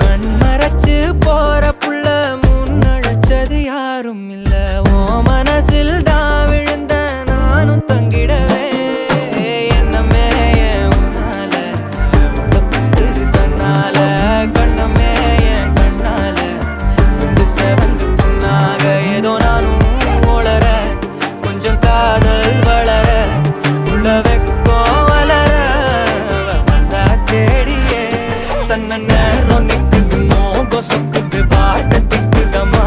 கண்மறைச்சு போற புள்ள முன்னழைச்சது யாரும் இல்ல. ஓ மனசில் தான் விழுந்த நானும் தங்கிடவே என்னமே உன்னால உள்ள புந்துரு தன்னால கண்ணமே என் கண்ணால வந்து செவந்து புண்ணாக ஏதோ நானும் ஓளற கொஞ்சம் காதல் வளர உள்ள வெக்கோ வளர வந்தா தேடியே தன்ன நேரம் நிக்குது மோகம் சொக்குது பாட்ட திக்குதமா